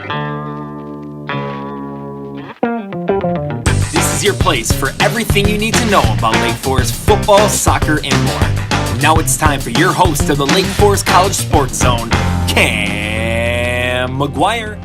This is your place for everything you need to know about Lake Forest football, soccer, and more. Now it's time for your host of the Lake Forest College Sports Zone, Cam McGuire.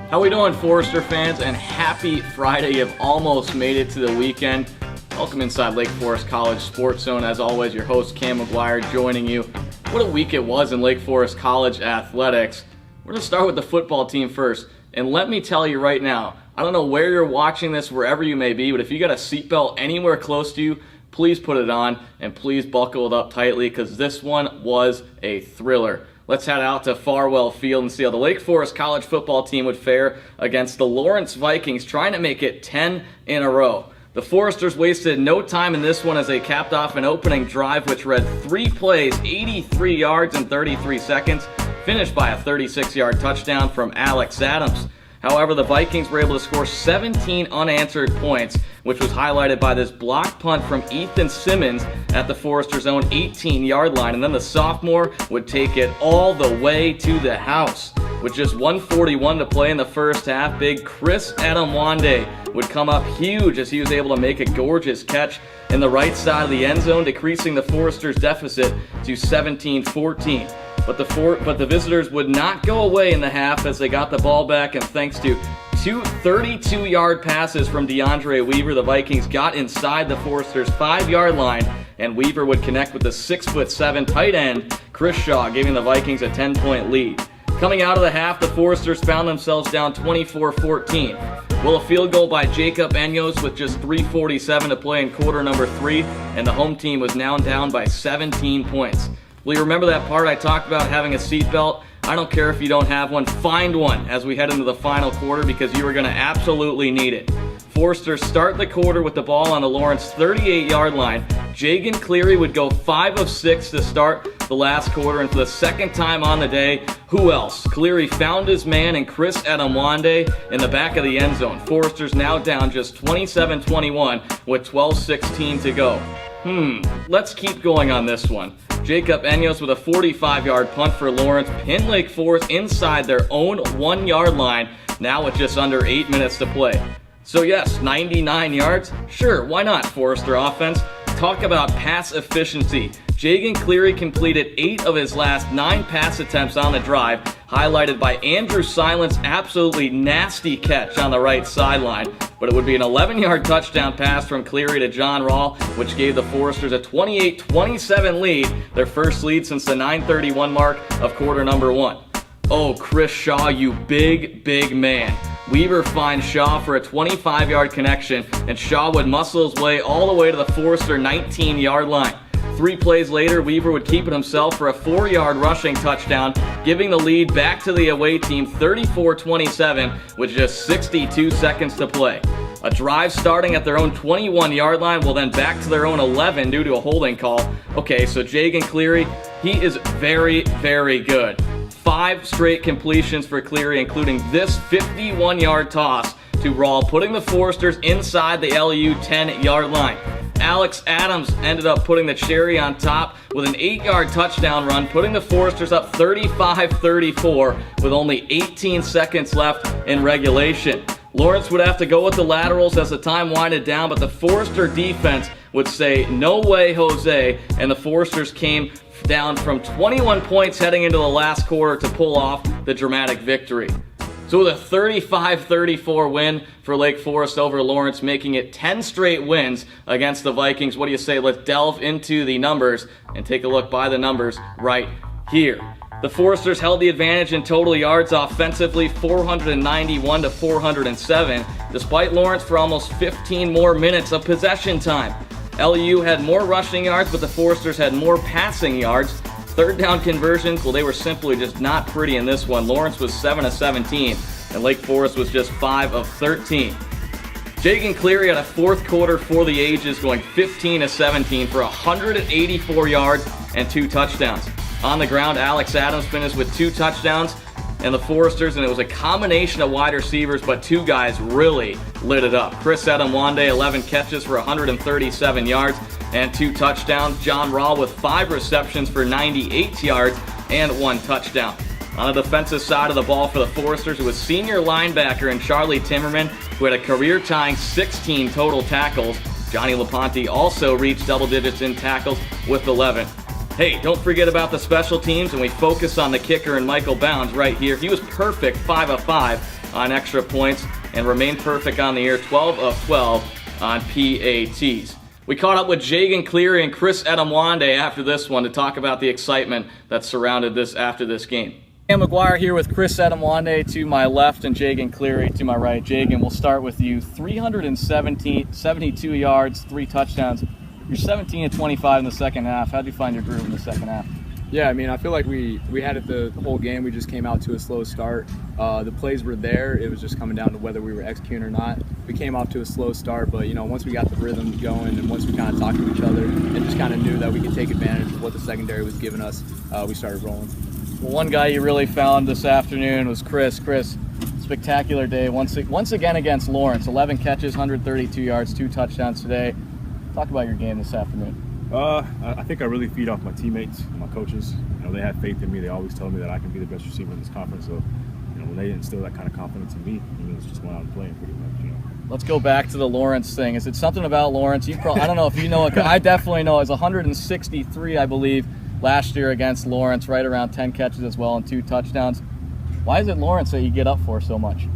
How we doing, Forester fans? And happy Friday. You've almost made it to the weekend. Welcome inside Lake Forest College Sports Zone. As always, your host, Cam McGuire, joining you. What a week it was in Lake Forest College athletics. We're going to start with the football team first. And let me tell you right now, I don't know where you're watching this, wherever you may be, but if you got a seatbelt anywhere close to you, please put it on and please buckle it up tightly because this one was a thriller. Let's head out to Farwell Field and see how the Lake Forest College football team would fare against the Lawrence Vikings, trying to make it 10 in a row. The Foresters wasted no time in this one as they capped off an opening drive which read 3 plays, 83 yards in 33 seconds, finished by a 36-yard touchdown from Alex Adams. However, the Vikings were able to score 17 unanswered points, which was highlighted by this block punt from Ethan Simmons at the Foresters' own 18-yard line. And then the sophomore would take it all the way to the house. With just 1:41 to play in the first half, big Chris Edomwande would come up huge as he was able to make a gorgeous catch in the right side of the end zone, decreasing the Foresters' deficit to 17-14. But the visitors would not go away in the half as they got the ball back, and thanks to 2 32-yard passes from DeAndre Weaver, the Vikings got inside the Foresters' 5-yard line, and Weaver would connect with the 6'7" tight end Chris Shaw, giving the Vikings a 10-point lead. Coming out of the half, the Foresters found themselves down 24-14. Well, a field goal by Jacob Enyos with just 3:47 to play in quarter number 3, and the home team was now down by 17 points. Will you remember that part I talked about having a seatbelt? I don't care if you don't have one, find one as we head into the final quarter because you are going to absolutely need it. Foresters start the quarter with the ball on the Lawrence 38-yard line. Jagan Cleary would go 5 of 6 to start the last quarter, and for the second time on the day, who else? Cleary found his man in Chris Edomwande in the back of the end zone. Foresters now down just 27-21 with 12:16 to go. Let's keep going on this one. Jacob Enyos with a 45-yard punt for Lawrence pinned Lake Forest inside their own 1-yard line, now with just under 8 minutes to play. So yes, 99 yards? Sure, why not, Forester offense? Talk about pass efficiency. Jagan Cleary completed 8 of his last 9 pass attempts on the drive, highlighted by Andrew Silent's absolutely nasty catch on the right sideline. But it would be an 11-yard touchdown pass from Cleary to John Rawl, which gave the Foresters a 28-27 lead, their first lead since the 9:31 mark of quarter number 1. Oh, Chris Shaw, you big man. Weaver finds Shaw for a 25-yard connection, and Shaw would muscle his way all the way to the Forester 19-yard line. 3 plays later, Weaver would keep it himself for a 4-yard rushing touchdown, giving the lead back to the away team 34-27 with just 62 seconds to play. A drive starting at their own 21-yard line, well then back to their own 11 due to a holding call. Okay, so Jagan Cleary, he is very good. 5 straight completions for Cleary, including this 51-yard toss to Rawl, putting the Foresters inside the LU 10-yard line. Alex Adams ended up putting the cherry on top with an 8-yard touchdown run, putting the Foresters up 35-34 with only 18 seconds left in regulation. Lawrence would have to go with the laterals as the time winded down, but the Forester defense would say, "No way, Jose," and the Foresters came down from 21 points heading into the last quarter to pull off the dramatic victory. So with a 35-34 win for Lake Forest over Lawrence, making it 10 straight wins against the Vikings. What do you say? Let's delve into the numbers and take a look by the numbers right here. The Foresters held the advantage in total yards offensively, 491 to 407, despite Lawrence for almost 15 more minutes of possession time. LU had more rushing yards, but the Foresters had more passing yards. Third down conversions, well, they were simply just not pretty in this one. Lawrence was 7 of 17, and Lake Forest was just 5 of 13. Jagan Cleary had a fourth quarter for the ages, going 15 of 17 for 184 yards and 2 touchdowns. On the ground, Alex Adams finished with 2 touchdowns, and the Foresters, and it was a combination of wide receivers, but 2 guys really lit it up. Chris Edomwande, 11 catches for 137 yards and 2 touchdowns. John Rawl with 5 receptions for 98 yards and 1 touchdown. On the defensive side of the ball for the Foresters, it was senior linebacker and Charlie Timmerman, who had a career-tying 16 total tackles. Johnny LaPonte also reached double digits in tackles with 11. Hey, don't forget about the special teams, and we focus on the kicker and Michael Bounds right here. He was perfect, 5 of 5 on extra points, and remained perfect on the year, 12 of 12 on PATs. We caught up with Jagan, Cleary, and Chris Edomwande after this one to talk about the excitement that surrounded this after this game. Cam McGuire here with Chris Edomwande to my left and Jagan Cleary to my right. Jagan, we'll start with you. 372 yards, 3 touchdowns. You're 17 of 25 in the second half. How did you find your groove in the second half? Yeah, I mean, I feel like we had it the whole game. We just came out to a slow start. The plays were there. It was just coming down to whether we were executing or not. We came off to a slow start, but, once we got the rhythm going and once we kind of talked to each other and just kind of knew that we could take advantage of what the secondary was giving us, we started rolling. Well, one guy you really found this afternoon was Chris. Chris, spectacular day once again against Lawrence. 11 catches, 132 yards, 2 touchdowns today. Talk about your game this afternoon. I think I really feed off my teammates and my coaches. They have faith in me. They always tell me that I can be the best receiver in this conference. So, when they instill that kind of confidence in me, it's just going out and playing pretty much. Let's go back to the Lawrence thing. Is it something about Lawrence? I don't know if you know it. I definitely know. It was 163, I believe, last year against Lawrence, right around 10 catches as well and 2 touchdowns. Why is it Lawrence that you get up for so much?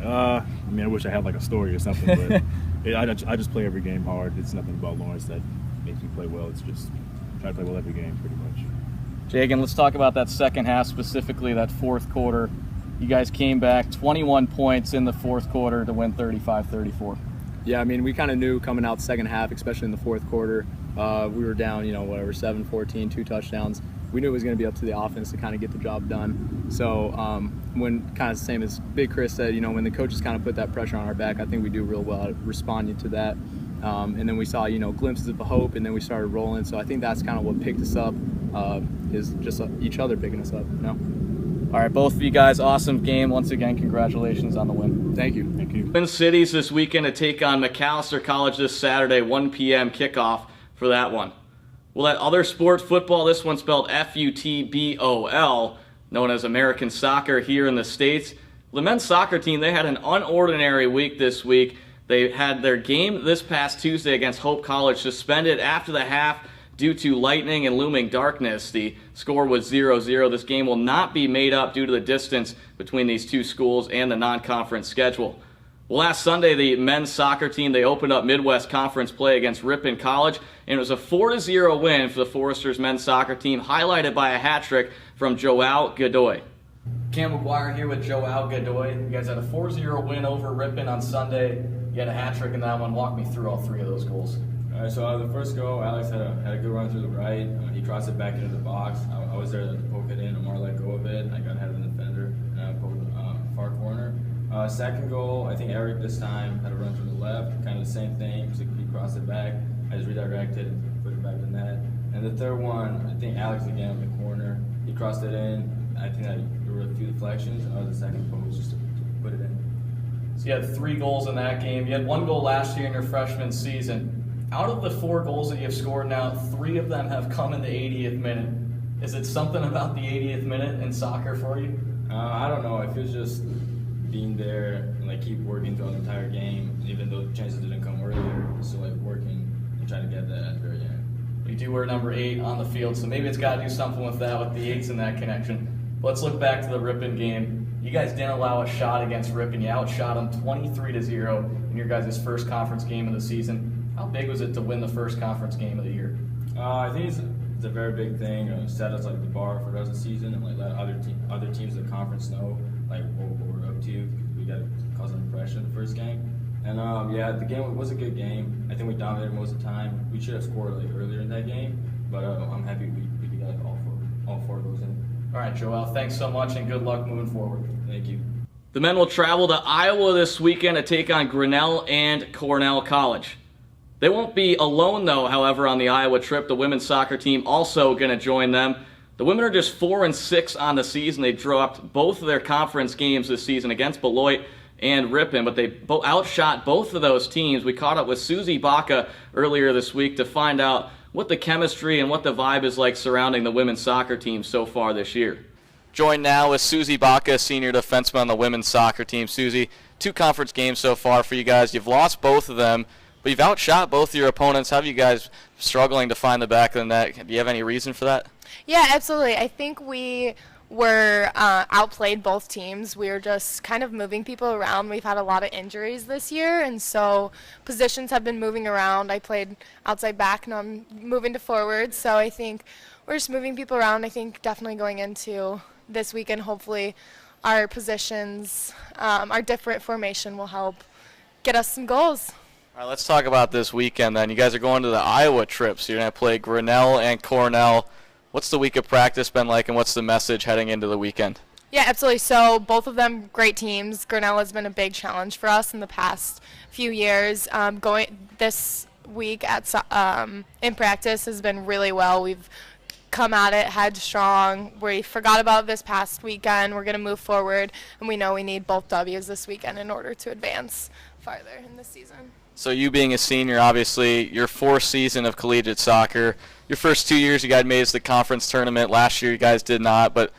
I wish I had like a story or something, but I just play every game hard. It's nothing about Lawrence that makes me play well. It's just try to play well every game pretty much. Jagan, let's talk about that second half, specifically that fourth quarter. You guys came back 21 points in the fourth quarter to win 35-34. Yeah, I mean, we kind of knew coming out second half, especially in the fourth quarter, we were down, 7-14, 2 touchdowns. We knew it was going to be up to the offense to kind of get the job done. So when kind of the same as Big Chris said, when the coaches kind of put that pressure on our back, I think we do real well at responding to that. And then we saw, glimpses of hope, and then we started rolling. So I think that's kind of what picked us up, is just each other picking us up. All right, both of you guys, awesome game. Once again, congratulations on the win. Thank you. Thank you. Twin Cities this weekend to take on McAllister College this Saturday, 1 p.m. kickoff for that one. Well, that other sport, football, this one spelled F-U-T-B-O-L, known as American soccer here in the States. The men's soccer team, they had an unordinary week this week. They had their game this past Tuesday against Hope College suspended after the half due to lightning and looming darkness. The score was 0-0. This game will not be made up due to the distance between these two schools and the non-conference schedule. Well, last Sunday, the men's soccer team, they opened up Midwest Conference play against Ripon College, and it was a 4-0 win for the Foresters men's soccer team, highlighted by a hat trick from Joao Godoy. Cam McGuire here with Joao Godoy. You guys had a 4-0 win over Ripon on Sunday. You had a hat trick in that one. Walk me through all 3 of those goals. All right, so the first goal, Alex had a good run through the right. He crossed it back into the box. I was there to poke it in. Amar let go of it. I got ahead of the defender, and I poked far corner. Second goal, I think Eric this time had a run through the left. Kind of the same thing. So he crossed it back. I just redirected and put it back in the net. And the third one, I think Alex again in the corner. He crossed it in. I think that there were a few deflections. And I was the second post just to put it in. So you had 3 goals in that game. You had 1 goal last year in your freshman season. Out of the 4 goals that you've scored now, 3 of them have come in the 80th minute. Is it something about the 80th minute in soccer for you? I don't know. It feels just being there and keep working throughout the entire game. Even though the chances didn't come earlier, still working and trying to get that at the very end. You do wear number 8 on the field, so maybe it's got to do something with that, with the 8s in that connection. Let's look back to the Ripon game. You guys didn't allow a shot against Ripon. You outshot them 23-0 in your guys' first conference game of the season. How big was it to win the first conference game of the year? I think it's a very big thing. Set us the bar for the rest of the season and let other teams in the conference know what we're up to. We got to cause an impression the first game. And the game was a good game. I think we dominated most of the time. We should have scored earlier in that game, but I'm happy we got all four of those in. All right, Joel, thanks so much and good luck moving forward. Thank you. The men will travel to Iowa this weekend to take on Grinnell and Cornell College. They won't be alone, though, however, on the Iowa trip. The women's soccer team also going to join them. The women are just 4-6 on the season. They dropped both of their conference games this season against Beloit and Ripon, but they outshot both of those teams. We caught up with Susie Baca earlier this week to find out what the chemistry and what the vibe is like surrounding the women's soccer team so far this year. Joined now with Susie Baca, senior defenseman on the women's soccer team. Susie, 2 conference games so far for you guys. You've lost both of them, but you've outshot both of your opponents. How have you guys struggling to find the back of the net? Do you have any reason for that? Yeah, absolutely. I think we were outplayed both teams. We were just kind of moving people around. We've had a lot of injuries this year, and so positions have been moving around. I played outside back, now I'm moving to forward, so I think we're just moving people around. I think definitely going into this weekend, hopefully our positions, our different formation will help get us some goals. All right, let's talk about this weekend then. You guys are going to the Iowa trip, so you're going to play Grinnell and Cornell. What's the week of practice been like, and what's the message heading into the weekend? Yeah, absolutely. So both of them great teams. Grinnell has been a big challenge for us in the past few years. Going this week in practice has been really well. We've come at it headstrong. We forgot about this past weekend. We're going to move forward, and we know we need both W's this weekend in order to advance farther in this season. So you being a senior, obviously, your 4th season of collegiate soccer, your first 2 years you guys made it to the conference tournament. Last year you guys did not, but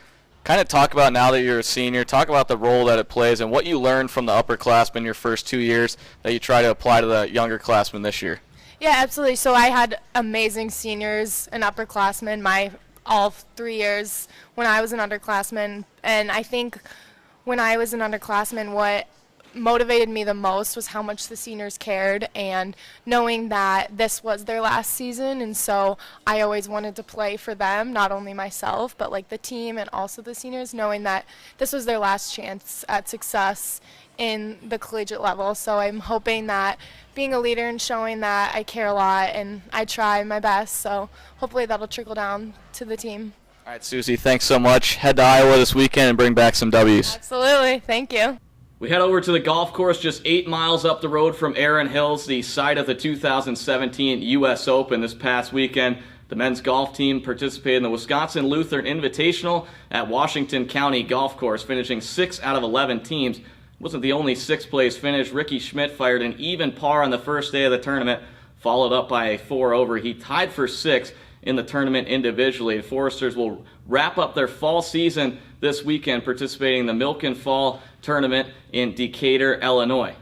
kind of talk about now that you're a senior, talk about the role that it plays and what you learned from the upperclassmen your first 2 years that you try to apply to the younger classmen this year. Yeah, absolutely. So I had amazing seniors and upperclassmen all 3 years when I was an underclassman. And I think when I was an underclassman, what motivated me the most was how much the seniors cared and knowing that this was their last season. And so I always wanted to play for them, not only myself, but like the team and also the seniors, knowing that this was their last chance at success in the collegiate level. So I'm hoping that being a leader and showing that I care a lot and I try my best, so hopefully that'll trickle down to the team. All right, Susie, thanks so much. Head to Iowa this weekend and bring back some W's. Absolutely. Thank you. We head over to the golf course just 8 miles up the road from Erin Hills, the site of the 2017 U.S. Open this past weekend. The men's golf team participated in the Wisconsin Lutheran Invitational at Washington County Golf Course, finishing 6 out of 11 teams. Wasn't the only 6th place finish. Ricky Schmidt fired an even par on the first day of the tournament, followed up by a 4-over. He tied for 6th in the tournament individually. The Foresters will wrap up their fall season this weekend participating in the Milken Fall Tournament in Decatur, Illinois.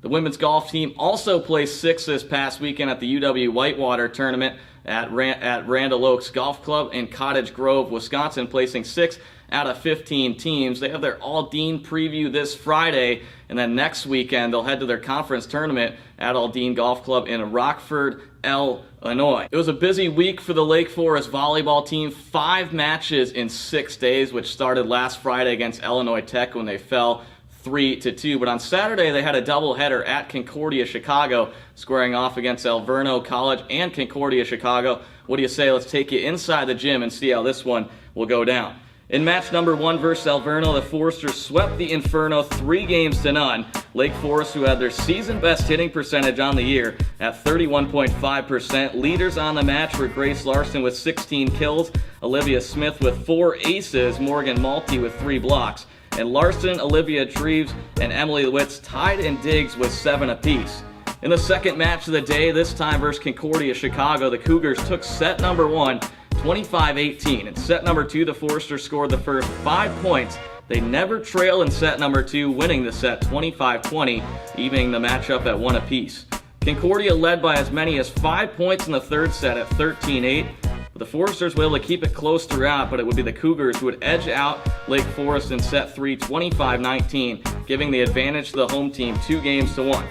The women's golf team also placed 6th this past weekend at the UW Whitewater Tournament at Randall Oaks Golf Club in Cottage Grove, Wisconsin, placing 6th out of 15 teams. They have their Aldine preview this Friday, and then next weekend they'll head to their conference tournament at Aldine Golf Club in Rockford, Illinois. It was a busy week for the Lake Forest volleyball team. 5 matches in 6 days, which started last Friday against Illinois Tech when they fell 3-2. But on Saturday, they had a doubleheader at Concordia, Chicago, squaring off against Alverno College and Concordia, Chicago. What do you say? Let's take you inside the gym and see how this one will go down. In match number 1 versus Alverno, the Foresters swept the Inferno 3-0. Lake Forest, who had their season-best hitting percentage on the year at 31.5%. Leaders on the match were Grace Larson with 16 kills, Olivia Smith with 4 aces, Morgan Malty with 3 blocks, and Larson, Olivia Treves, and Emily Lewitz tied in digs with 7 apiece. In the second match of the day, this time versus Concordia, Chicago, the Cougars took set number 1, 25-18. In set number 2, the Foresters scored the first 5 points. They never trailed in set number 2, winning the set 25-20, evening the matchup at 1 apiece. Concordia led by as many as 5 points in the third set at 13-8. The Foresters were able to keep it close throughout, but it would be the Cougars who would edge out Lake Forest in set 3, 25-19, giving the advantage to the home team 2-1.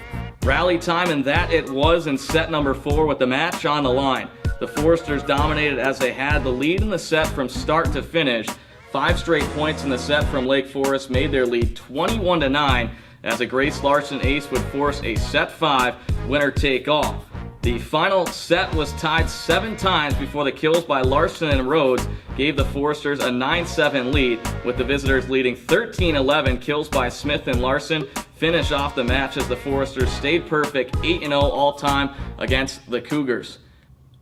Rally time, and that it was in set number 4 with the match on the line. The Foresters dominated as they had the lead in the set from start to finish. 5 straight points in the set from Lake Forest made their lead 21-9 as a Grace Larson ace would force a set 5 winner-take-all. The final set was tied 7 times before the kills by Larson and Rhodes gave the Foresters a 9-7 lead, with the visitors leading 13-11. Kills by Smith and Larson finish off the match as the Foresters stayed perfect 8-0 all-time against the Cougars.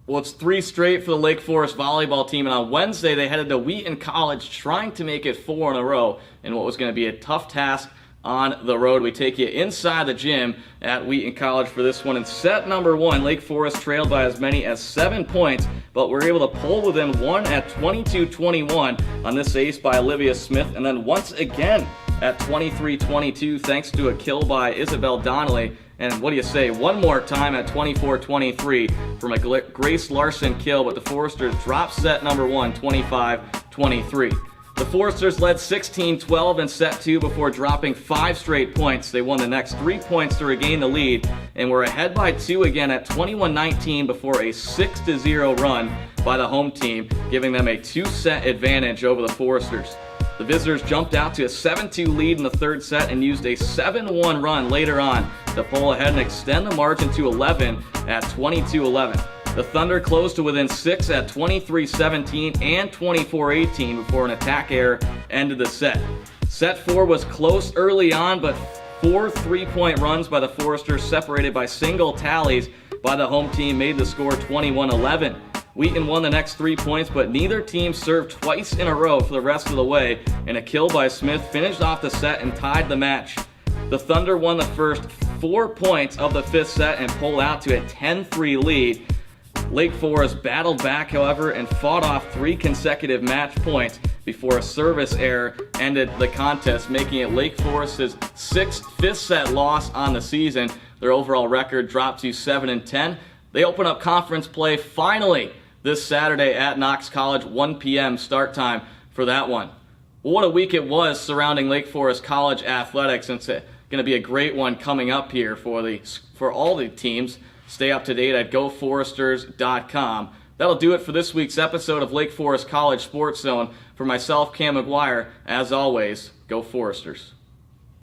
Well, it's 3 straight for the Lake Forest volleyball team, and on Wednesday they headed to Wheaton College trying to make it 4 in a row in what was going to be a tough task on the road. We take you inside the gym at Wheaton College for this one. In set number 1, Lake Forest trailed by as many as 7 points, but were able to pull within 1 at 22-21 on this ace by Olivia Smith, and then once again at 23-22 thanks to a kill by Isabel Donnelly. And what do you say, one more time at 24-23 from a Grace Larson kill, but the Foresters drop set number 1, 25-23. The Foresters led 16-12 in set 2 before dropping 5 straight points. They won the next 3 points to regain the lead and were ahead by 2 again at 21-19 before a 6-0 run by the home team, giving them a 2-set advantage over the Foresters. The visitors jumped out to a 7-2 lead in the third set and used a 7-1 run later on to pull ahead and extend the margin to 11 at 22-11. The Thunder closed to within 6 at 23-17 and 24-18 before an attack error ended the set. Set 4 was close early on, but 4 3-point runs by the Foresters, separated by single tallies by the home team, made the score 21-11. Wheaton won the next 3 points, but neither team served twice in a row for the rest of the way, and a kill by Smith finished off the set and tied the match. The Thunder won the first 4 points of the 5th set and pulled out to a 10-3 lead. Lake Forest battled back, however, and fought off 3 consecutive match points before a service error ended the contest, making it Lake Forest's 6th 5th set loss on the season. Their overall record dropped to 7-10. They open up conference play finally this Saturday at Knox College, 1 p.m. start time for that one. Well, what a week it was surrounding Lake Forest College athletics, and it's going to be a great one coming up here for all the teams. Stay up to date at goforesters.com. That'll do it for this week's episode of Lake Forest College Sports Zone. For myself, Cam McGuire, as always, go Foresters.